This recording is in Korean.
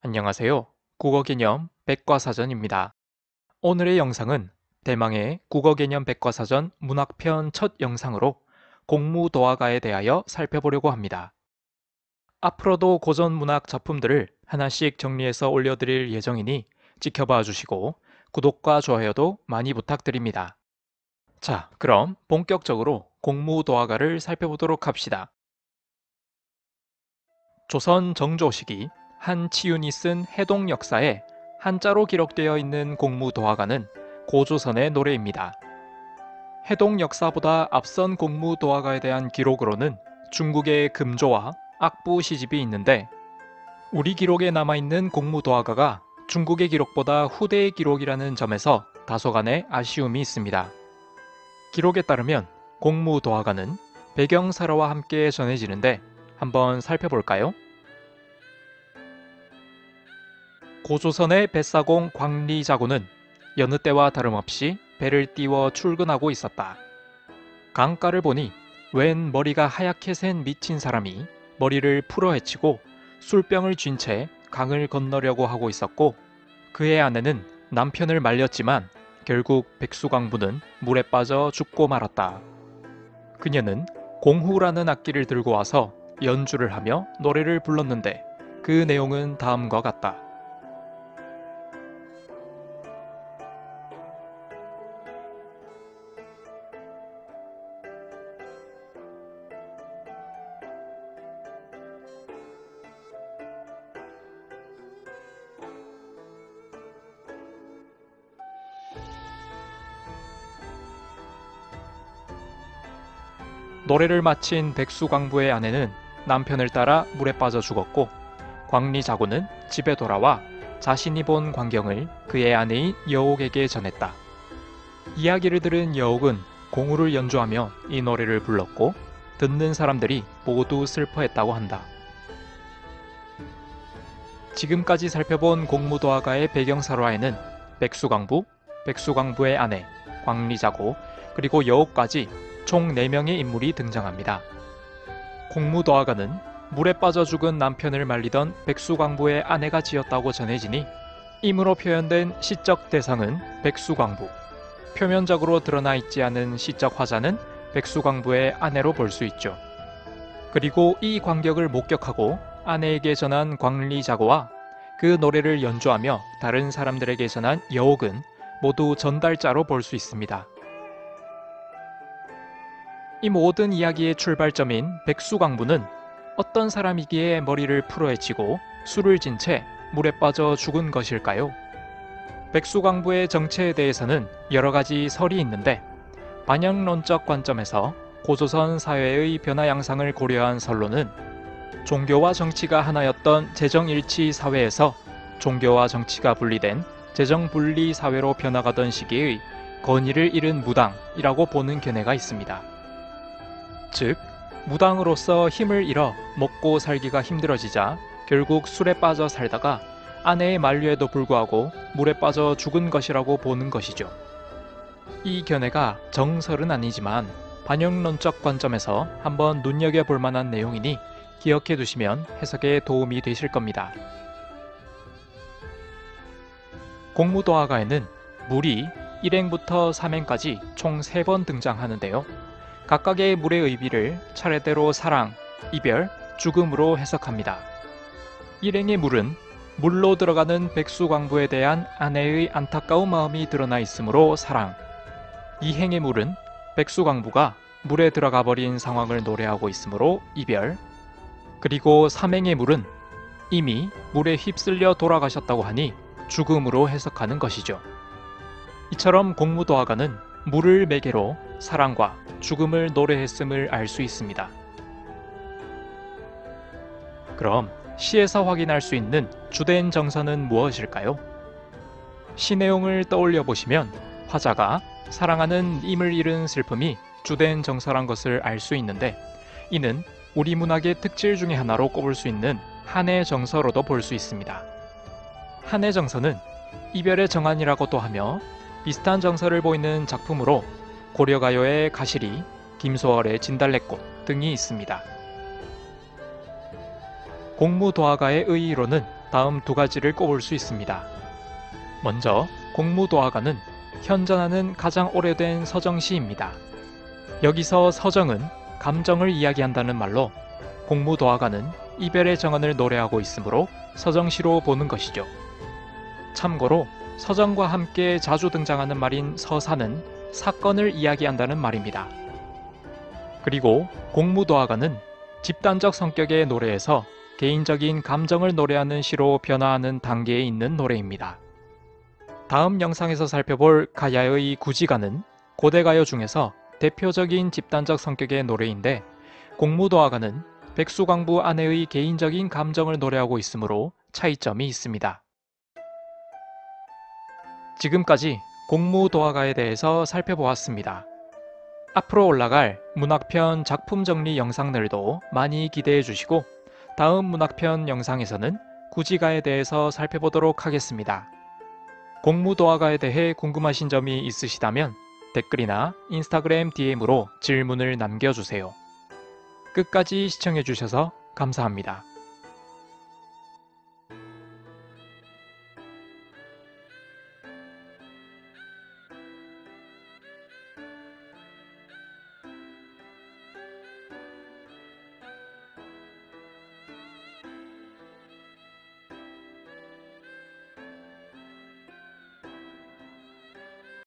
안녕하세요. 국어개념 백과사전입니다. 오늘의 영상은 대망의 국어개념 백과사전 문학편 첫 영상으로 공무도화가에 대하여 살펴보려고 합니다. 앞으로도 고전 문학 작품들을 하나씩 정리해서 올려드릴 예정이니 지켜봐 주시고 구독과 좋아요도 많이 부탁드립니다. 자, 그럼 본격적으로 공무도화가를 살펴보도록 합시다. 조선 정조 시기 한치윤이 쓴 해동 역사에 한자로 기록되어 있는 공무도화가는 고조선의 노래입니다. 해동 역사보다 앞선 공무도화가에 대한 기록으로는 중국의 금조와 악부 시집이 있는데 우리 기록에 남아있는 공무도화가가 중국의 기록보다 후대의 기록이라는 점에서 다소간의 아쉬움이 있습니다. 기록에 따르면 공무도화가는 배경사라와 함께 전해지는데 한번 살펴볼까요? 고조선의 뱃사공 광리자고는 여느 때와 다름없이 배를 띄워 출근하고 있었다. 강가를 보니 웬 머리가 하얗게 센 미친 사람이 머리를 풀어헤치고 술병을 쥔 채 강을 건너려고 하고 있었고 그의 아내는 남편을 말렸지만 결국 백수광부는 물에 빠져 죽고 말았다. 그녀는 공후라는 악기를 들고 와서 연주를 하며 노래를 불렀는데 그 내용은 다음과 같다. 노래를 마친 백수광부의 아내는 남편을 따라 물에 빠져 죽었고 광리자고는 집에 돌아와 자신이 본 광경을 그의 아내인 여옥에게 전했다. 이야기를 들은 여옥은 공후를 연주하며 이 노래를 불렀고 듣는 사람들이 모두 슬퍼했다고 한다. 지금까지 살펴본 공무도화가의 배경사화에는 백수광부, 백수광부의 아내, 광리자고, 그리고 여옥까지 총 4명의 인물이 등장합니다. 공무도화가는 물에 빠져 죽은 남편을 말리던 백수광부의 아내가 지었다고 전해지니 임으로 표현된 시적 대상은 백수광부, 표면적으로 드러나 있지 않은 시적 화자는 백수광부의 아내로 볼 수 있죠. 그리고 이 광경을 목격하고 아내에게 전한 광리자고와 그 노래를 연주하며 다른 사람들에게 전한 여옥은 모두 전달자로 볼 수 있습니다. 이 모든 이야기의 출발점인 백수광부는 어떤 사람이기에 머리를 풀어헤치고 술을 진 채 물에 빠져 죽은 것일까요? 백수광부의 정체에 대해서는 여러 가지 설이 있는데 반영론적 관점에서 고조선 사회의 변화 양상을 고려한 설로는 종교와 정치가 하나였던 재정일치 사회에서 종교와 정치가 분리된 재정분리 사회로 변화가던 시기의 권위를 잃은 무당이라고 보는 견해가 있습니다. 즉, 무당으로서 힘을 잃어 먹고 살기가 힘들어지자 결국 술에 빠져 살다가 아내의 만류에도 불구하고 물에 빠져 죽은 것이라고 보는 것이죠. 이 견해가 정설은 아니지만 반영론적 관점에서 한번 눈여겨볼 만한 내용이니 기억해 두시면 해석에 도움이 되실 겁니다. 공무도화가에는 물이 1행부터 3행까지 총 3번 등장하는데요. 각각의 물의 의미를 차례대로 사랑, 이별, 죽음으로 해석합니다. 1행의 물은 물로 들어가는 백수광부에 대한 아내의 안타까운 마음이 드러나 있으므로 사랑, 2행의 물은 백수광부가 물에 들어가 버린 상황을 노래하고 있으므로 이별, 그리고 3행의 물은 이미 물에 휩쓸려 돌아가셨다고 하니 죽음으로 해석하는 것이죠. 이처럼 공무도화가는 물을 매개로 사랑과 죽음을 노래했음을 알 수 있습니다. 그럼 시에서 확인할 수 있는 주된 정서는 무엇일까요? 시 내용을 떠올려 보시면 화자가 사랑하는 임을 잃은 슬픔이 주된 정서란 것을 알 수 있는데 이는 우리 문학의 특질 중에 하나로 꼽을 수 있는 한의 정서로도 볼 수 있습니다. 한의 정서는 이별의 정한이라고도 하며 비슷한 정서를 보이는 작품으로 고려가요의 가시리, 김소월의 진달래꽃 등이 있습니다. 공무도화가의 의의로는 다음 두 가지를 꼽을 수 있습니다. 먼저 공무도화가는 현존하는 가장 오래된 서정시입니다. 여기서 서정은 감정을 이야기한다는 말로 공무도화가는 이별의 정원을 노래하고 있으므로 서정시로 보는 것이죠. 참고로 서정과 함께 자주 등장하는 말인 서사는 사건을 이야기한다는 말입니다. 그리고 공무도화가는 집단적 성격의 노래에서 개인적인 감정을 노래하는 시로 변화하는 단계에 있는 노래입니다. 다음 영상에서 살펴볼 가야의 구지가는 고대가요 중에서 대표적인 집단적 성격의 노래인데 공무도화가는 백수광부 아내의 개인적인 감정을 노래하고 있으므로 차이점이 있습니다. 지금까지 공무도화가에 대해서 살펴보았습니다. 앞으로 올라갈 문학편 작품 정리 영상들도 많이 기대해 주시고 다음 문학편 영상에서는 구지가에 대해서 살펴보도록 하겠습니다. 공무도화가에 대해 궁금하신 점이 있으시다면 댓글이나 인스타그램 DM으로 질문을 남겨주세요. 끝까지 시청해 주셔서 감사합니다.